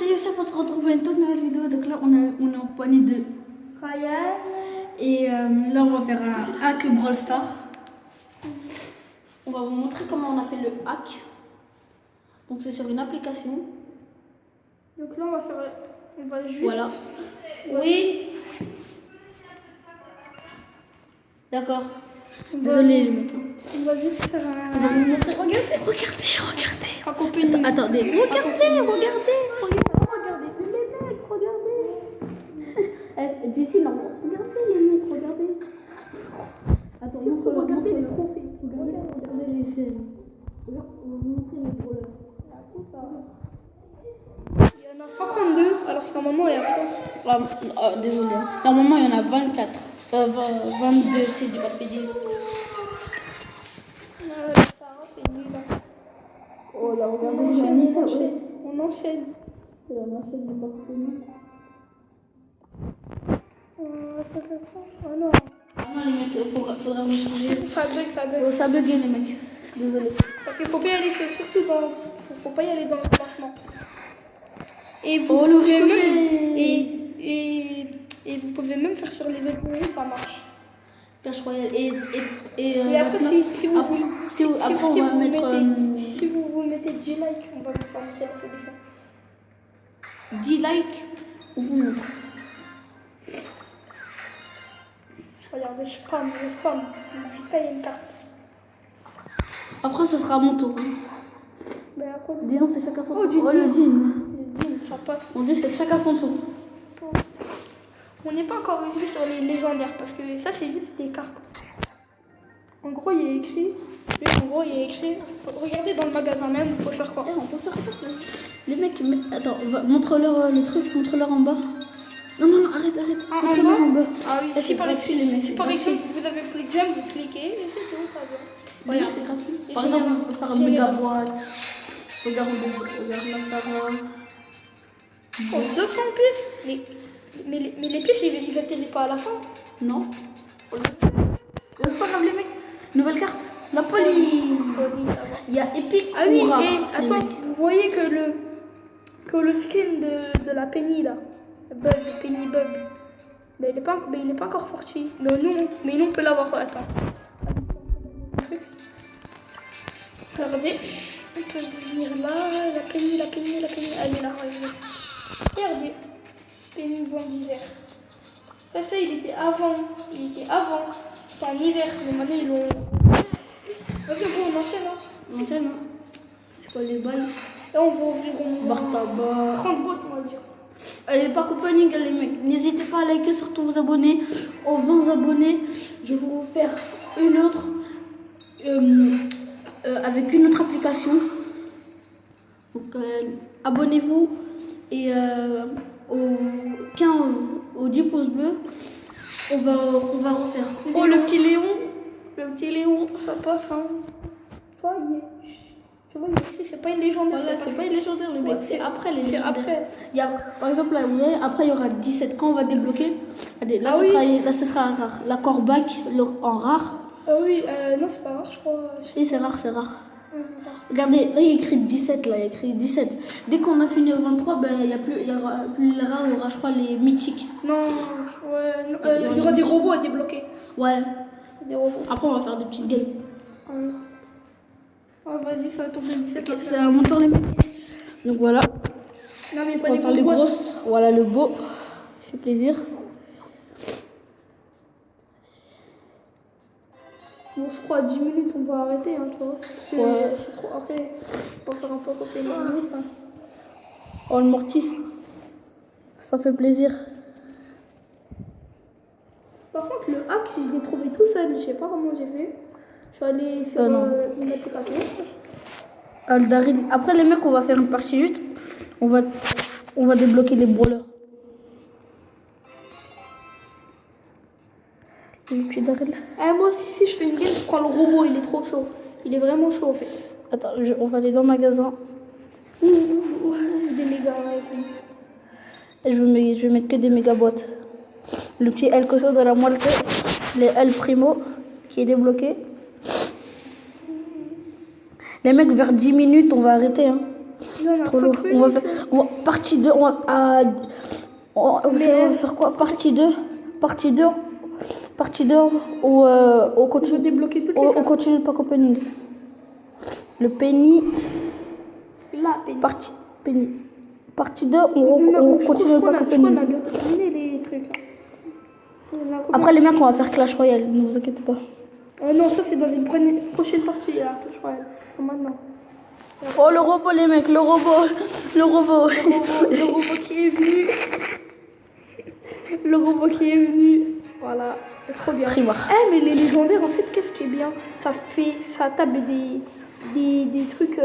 Youssef, on se retrouve pour une toute nouvelle vidéo. Donc là, on est en poignée de Ryan. Et là, on va faire un hack Brawl Star. On va vous montrer comment on a fait le hack. Donc c'est sur une application. Donc là, on va juste... Voilà. Oui. D'accord. Désolé les mecs. On va juste faire On va vous montrer. Regardez. accompagner. Attendez. Regardez. D'ici, non. Regardez les mecs, regardez. Attends, regardez les trophées. Regardez les chaînes. Regarde, on va vous montrer les brawlers. Il y en a 52, alors que normalement, il y a quoi? Désolé. Normalement, il y en a 24. 22, c'est du papier 10. Oh là, regardez, On enchaîne. On enchaîne du papier. Oh non. Non, les mecs, il faudra changer. Ça bug. Ça bug les mecs. Désolé. Faut pas y aller, surtout dans... Faut pas y aller dans le classement. Et vous le pouvez même... trophée. Et vous pouvez même faire sur les abonnés, ça marche. Clash Royale. Et après, si vous voulez... Après, on va mettre... Si vous mettez 10 likes, on va vous faire monter la solution. 10 likes. On vous montre. Regardez, je spam. Jusqu'à il y a une carte. Après, ce sera à mon tour. Mais après, Disons, c'est chacun son tour. du le jean. ça passe. On dit c'est chacun son tour. On n'est pas encore arrivé sur les légendaires parce que ça, c'est juste des cartes. En gros, il y a écrit. Regardez dans le magasin même, il faut faire quoi? On peut faire quoi? Les mecs, attends, montre-leur le truc, montre-leur en bas. Non, arrête. Montre-leur en bas. Ah oui, c'est gratuit, les mecs. Si par exemple vous avez plus de jump, vous cliquez et c'est tout, ça vient. Voilà, c'est gratuit. Et Par exemple, on peut faire une méga boîte. Regarde la parole. Oh, 200 pièces. Mais les pièces, ils atterrissent pas à la fin. Non. C'est pas grave, les mecs. Nouvelle carte. La police. Il y a épique. Ah oui, ou rare, et les attends, mecs. vous voyez que le skin de la Penny là, le Penny Bug, mais il est pas encore sorti. Mais nous on peut l'avoir. Attends. Regardez, on peut venir là, la Penny, elle est là, regardez. Penny Vent d'hiver. Ça, il était avant. C'était en hiver, mais maintenant ils l'ont. Ok, bon, on enchaîne, hein. C'est quoi les balles? Là, on va ouvrir au Barre tabac. 30 boîtes, on va dire. Allez, pas compagnie, les mecs. N'hésitez pas à liker, surtout vous abonner. Aux 20 abonnés, je vais vous faire une autre avec une autre application. Donc, abonnez-vous et aux 15, aux 10 pouces bleus, on va refaire. Oh, le petit Léon, ça passe, hein. Tu vois, ici, c'est pas une légendaire. Voilà, c'est pas une légendaire, les mecs. Ouais, c'est après les légendaires. après. Il y a, par exemple, là, vous voyez, après, il y aura 17. Quand on va débloquer, regardez, là, là, ce sera un rare. La Corbac en rare. Ah oui, non, c'est pas rare, je crois. Si, c'est rare. Regardez, là, il y a écrit 17. Là, il y a écrit 17. Dès qu'on a fini au 23, ben, il y aura plus les rares, il y aura, je crois, les mythiques. Non, ouais, il y aura des robots à débloquer. Ouais. Des robots. Après, on va faire des petites games. Vas-y, ça va tomber. Ok, c'est à mon tour, les mecs. Donc voilà. Non, mais pas On va les faire les grosses boîtes. grosses. Voilà le beau. Ça fait plaisir. Bon, je crois à 10 minutes, on va arrêter, hein, tu vois. Parce que c'est trop. Après, on va faire un peu côté minutes. Hein. Oh, le mortis. Ça fait plaisir. Par contre, le hack, je l'ai trouvé tout seul. Je sais pas comment j'ai fait. Je suis allée sur une application. Daryl. Après, les mecs, on va faire une partie juste. On va débloquer les brawlers. Le petit Daryl. Moi aussi, si je fais une game, je prends le robot. Il est trop chaud. Il est vraiment chaud, en fait. Attends, on va aller dans le magasin. Des méga. Et je vais mettre que des méga boîtes. Le petit El Coso de la moelle, les El Primo qui est débloqué. Les mecs, vers 10 minutes, on va arrêter. Hein. C'est trop lourd. Partie 2. On va faire quoi? Partie 2. Partie 2. Où on continue. débloquer toutes les On cartes. continue le pack opening. Le penny. Là, Penny. Partie 2, on continue le pack Je crois qu'on a opening. bientôt terminé les trucs. Là. Après, les mecs, on va faire Clash Royale, ne vous inquiétez pas. Non, ça c'est dans une prochaine partie, là, je crois. Maintenant. Oh, le robot, les mecs, le robot. Le robot qui est venu. Le robot qui est venu. Voilà, c'est trop bien. Primar. Mais les légendaires, en fait, qu'est-ce qui est bien? Ça table des trucs.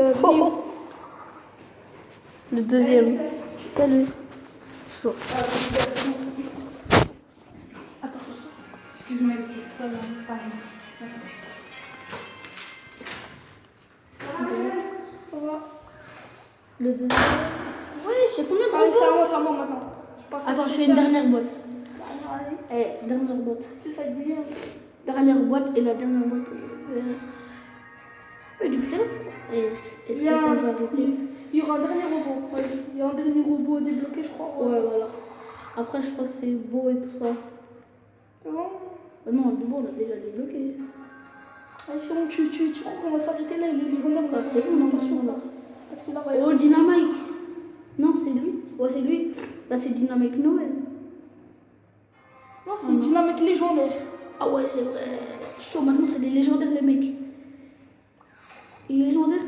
Le deuxième. Salut. Excuse-moi, c'est pas pareil. Le deuxième. Oui, je sais combien de C'est à moi maintenant. Attends, je fais une dernière boîte. Dernière boîte. Tu fais du bien. Dernière boîte et la dernière boîte que je vais faire. Du putain. Et Il y a on va arrêter. Il y aura un dernier robot. Ouais, il y a un dernier robot débloqué, je crois. Ouais, voilà. Après, je crois que c'est beau et tout ça. Non, Non, le beau, on l'a déjà débloqué. bon, tu crois qu'on va s'arrêter là? Il est légendaire. C'est bon, normalement, là. Parce que là, Oh, Dynamite. Non, c'est lui. Ouais, c'est lui. Bah, c'est Dynamite Noël. non, c'est une dynamique légendaire. Ah ouais, c'est vrai. Chaud, maintenant, c'est les légendaires, les mecs. Les légendaires.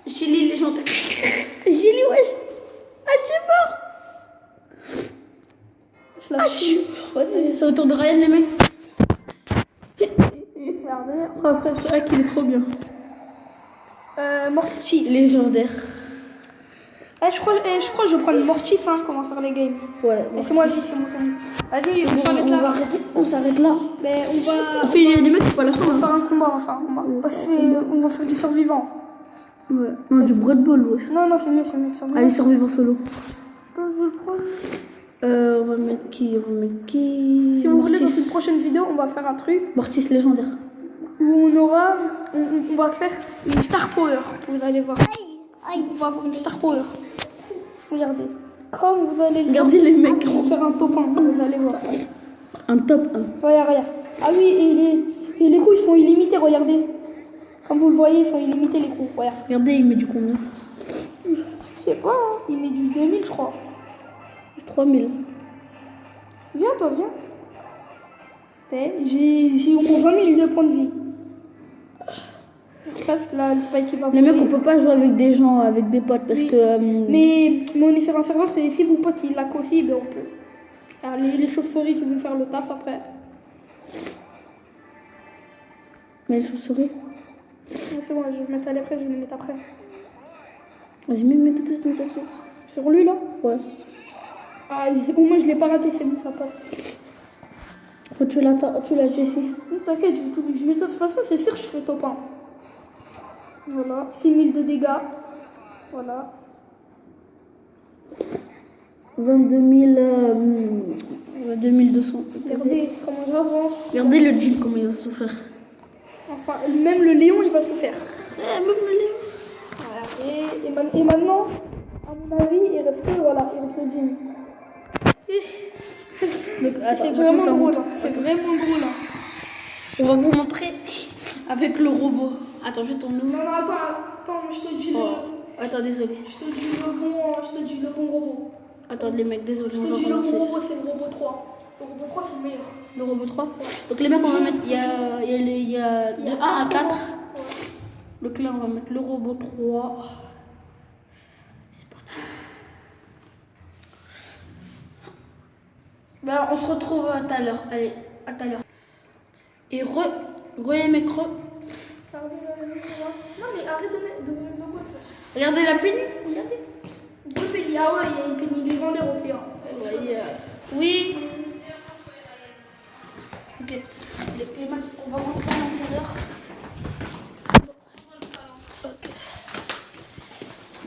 Chili légendaire. Chili, wesh. Ah, c'est mort. Je la chie. Vas-y, c'est au tour de Ryan, les mecs. Regardez. Après, c'est vrai qu'il est trop bien. Mortif. Légendaire. Je crois que je vais prendre Mortif, hein, comment faire les games. Ouais. Fais-moi vite, fais-moi ça. Vas-y, on s'arrête On va là. arrêter. On s'arrête là. Mais on va. On fait les mecs, il faut à la On fin. va faire un combat, on va faire un combat. On va faire du survivant. Ouais. Non, du Bread Ball, wesh. Non, c'est mieux, survivant. Allez, survivant solo. Je vais le prendre. On va mettre qui? Si vous voulez, dans Mortis. une prochaine vidéo, on va faire un truc Mortis légendaire. où on va faire une star power. Vous allez voir. On va avoir une star power. Regardez. Comme vous allez le Regardez les mecs. on va faire un top 1, vous allez voir. Un top 1. Regarde. Ah oui, et les coups, ils sont illimités, regardez. Comme vous le voyez, ils sont illimités, les coups. Regarde. Regardez, il met du combien? Je sais pas, hein. Il met du 2000, je crois. 3000. Viens, toi, viens. J'ai au moins 20 000 de points de vie. Presque là, le spike qui va Les mecs, on voler. peut pas jouer avec des gens, avec des potes parce Oui. que. Mais on est sur un serveur, c'est si vos potes ils laquent aussi, ben on peut. Alors, les chauves-souris qui vont faire le taf après. Mais les chauves-souris. C'est bon, je vais mettre à l'après, je vais le mettre après. Vas-y, mets tout de suite, mets tout de suite. Sur lui là. Ouais. Ah, au moins je l'ai pas raté, c'est bon, ça passe. Faut que tu l'as ici. Non, t'inquiète, je vais de toute façon, c'est sûr que je fais top 1. Voilà, 6000 de dégâts. Voilà. 22 200. Regardez comment j'avance. Regardez le deal, comment il va souffrir. Enfin, même le lion, il va se faire. Même le lion. Voilà. Et maintenant, à mon avis, il reste le jean. Donc, attends, C'est vraiment ça drôle. monte. C'est vraiment drôle. On va vous montrer avec le robot. Attends, je tourne où? Non, attends, je te dis Oh. Attends, désolé. je te dis le bon robot. Attends, les mecs, désolé. Je On te va dis le bon recommencer. robot, c'est le robot 3. Le robot 3, c'est le meilleur. Le robot 3. Donc, les mecs, on va mettre. Il y a de 1 à 4. Donc là, on va mettre le robot 3. C'est parti. Ben, on se retrouve à tout à l'heure. Allez, à tout à l'heure. Et les mecs, Non, mais arrête de mettre de quoi. regardez la pénie. Regardez. Deux pennies. Ah ouais, il y a une penny légendaire aussi. Hein. Oui. Ok. Les mecs, on va rentrer à l'intérieur. Ok.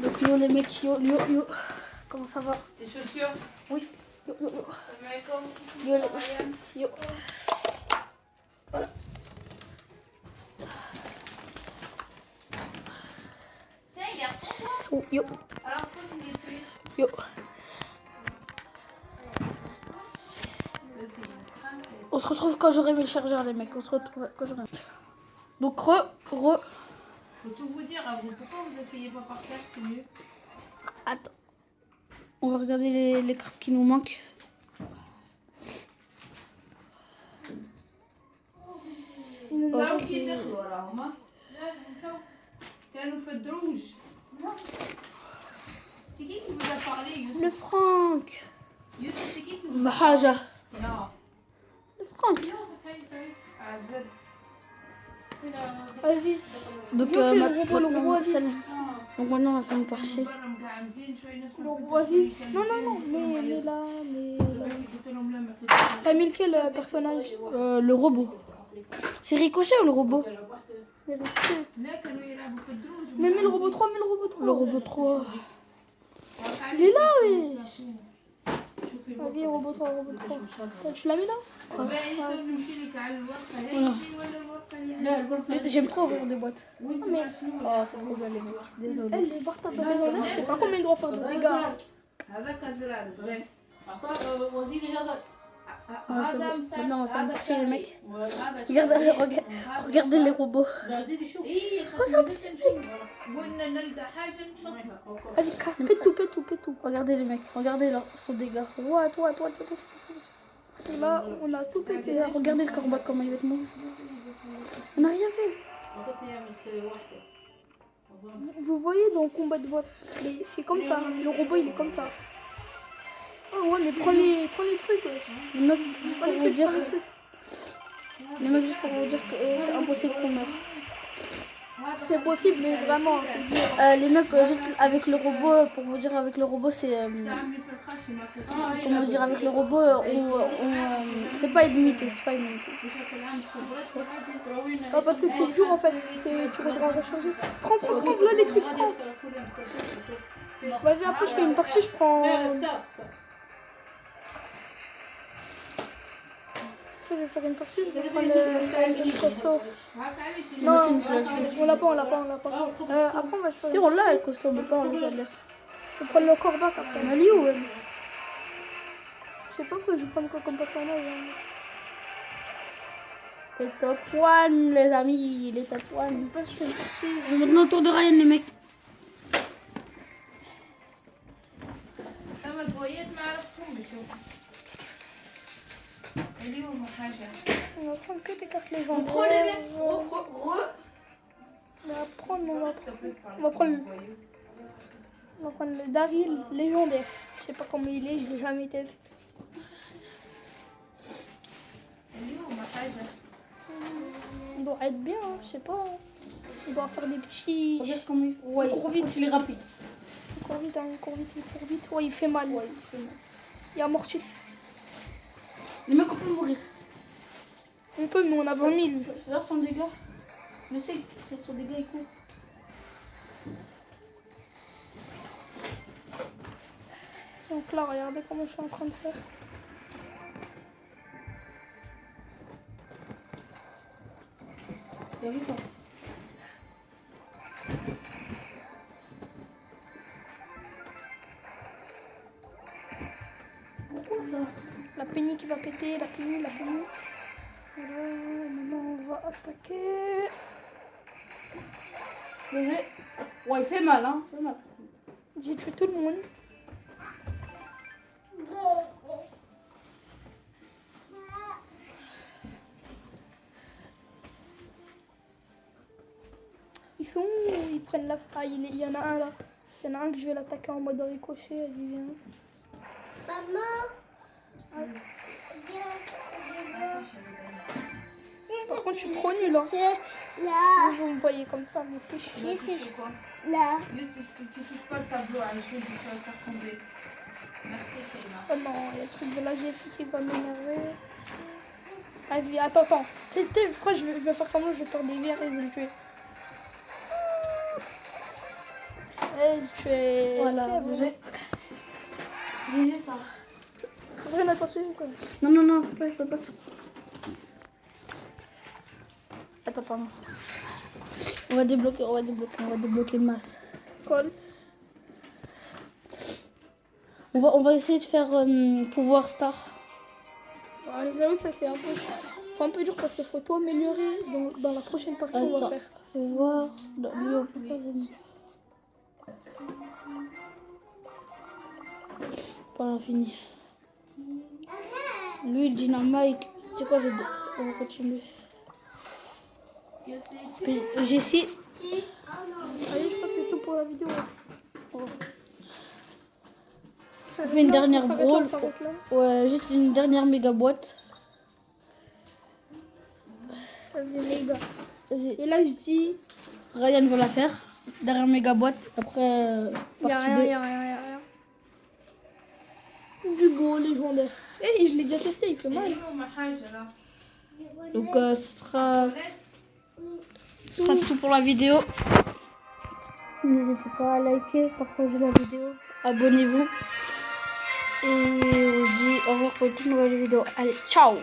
Donc, yo, les mecs, yo. Comment ça va? Tes chaussures, Oui. Yo. Malcolm, Yo, les mecs. Yo. Voilà. T'es un garçon, toi? Oh, yo. Alors, faut que tu les suives. Yo. On se retrouve quand j'aurai mes chargeurs, les mecs. On se retrouve quand j'aurai. Donc, Faut tout vous dire à vous. Pourquoi vous essayez pas par terre, c'est mieux? Attends. On va regarder les cartes qui nous manquent. Là, qui est derrière, là, Oma. Quelle fête de rouge. C'est qui vous a parlé, Youssef? Le Franck. Youssef, c'est qui vous a Mahaja. Non. Le Franck. Ah, Z. Vas-y. Donc, donc maintenant, on va faire une partie. Vas-y. Non, mais là. T'as mis lequel personnage? Le robot. C'est Ricochet ou le robot? Mais le robot 3, Le robot 3. Il est là, oui. Vas-y, robot 3. Tu l'as mis là? J'aime trop ouvrir des boîtes. Mais Oh, c'est trop bien, les mecs. Désolé. elle, les barres t'as pas fait je sais pas combien il doit faire de dégâts. Ah, c'est bon. Maintenant, on va faire une partie, les mecs. Regardez les robots. Vas-y, pète tout. Regardez les mecs. Regardez son dégât. Ouais, toi. Et là, on a tout pété. Regardez le corbat comment il va être mort. On n'a rien fait. Vous voyez dans le combat de boss, c'est comme ça. Le robot, il est comme ça. Ah ouais, mais prends les trucs. Les mecs, juste pour vous dire, que c'est impossible qu'on meure. C'est possible, mais vraiment. Les mecs, juste avec le robot, pour vous dire, avec le robot, c'est. Comment dire, avec le robot, c'est pas illimité. Ah, parce que c'est dur en fait. Tu voudras recharger. Prends là les trucs. Prends. Vas-y, après, je fais une partie, je prends. Je vais faire une partie, je vais prendre le costaud. Non, on l'a pas. Après, on va faire. Si on l'a, le costume, mais pas on l'a. Je vais prendre le corbac après. On a dit où? Je sais pas pourquoi je vais prendre quoi comme personnage. Les top 1, les amis, les top 1. Je fais une partie. Je vais maintenant au tour de Ryan, les mecs. On va prendre que des cartes Trop les légendaires. mecs. On va prendre le Daryl légendaire. Je sais pas comment il est, je l'ai jamais testé. Il doit être bien, je sais pas. Il doit faire des petits. Regarde comment il. Ouais, court vite. il est rapide. Il court vite. Ouais, il fait mal. Il y a Mortis. Les mecs, on peut mourir. On peut, mais on a 20 000. Faire son dégât. Je sais que son dégât est court. Donc là, regardez comment je suis en train de faire. T'as vu ça? Pourquoi ça? La Penny qui va péter, la Penny. Voilà, maintenant on va attaquer. Ouais, il fait mal, hein. J'ai tué tout le monde. Ils sont où? Ils prennent la... Ah, il y en a un là. Il y en a un que je vais l'attaquer en mode ricochet. Vas-y, viens. Maman. Par contre, je suis trop nulle. Hein. C'est là. Vous me voyez comme ça, mais c'est Et c'est là. Tu touches pas le tableau à les choses, tu vas le faire tomber. Merci, Sheila. Oh non, il y a le truc de la GF qui va m'énerver. Vas-y, attends. Tu sais, je crois que je vais faire semblant, je vais faire des verres et je vais le tuer. Et le tuer. Voilà, J'ai ça. Rien à torcher quoi. Non, je peux pas. Attends, pardon. On va débloquer le masse. Colt. On va essayer de faire pouvoir star. Ouais, j'avoue, ça fait un peu dur parce qu'il faut tout améliorer dans la prochaine partie. On va Attends, faire. fais voir. Non, lui, on peut pas venir. Pas l'infini. Lui, Dynamite. C'est quoi, on va continuer. Jessie. Allez, je crois que c'est tout pour la vidéo. On fait une dernière brawl. s'arrête là. Ouais, juste une dernière méga boîte. Vas-y, les gars. Vas-y. Et là, je dis. Ryan va la faire. Dernière méga boîte. Après, Y'a partie rien, 2. y'a rien. Du beau légendaire. Eh, je l'ai déjà testé, il fait mal. Donc, ce sera tout pour la vidéo. N'hésitez pas à liker, partager la vidéo, abonnez-vous. Et on se dit au revoir pour une toute nouvelle vidéo. Allez, ciao!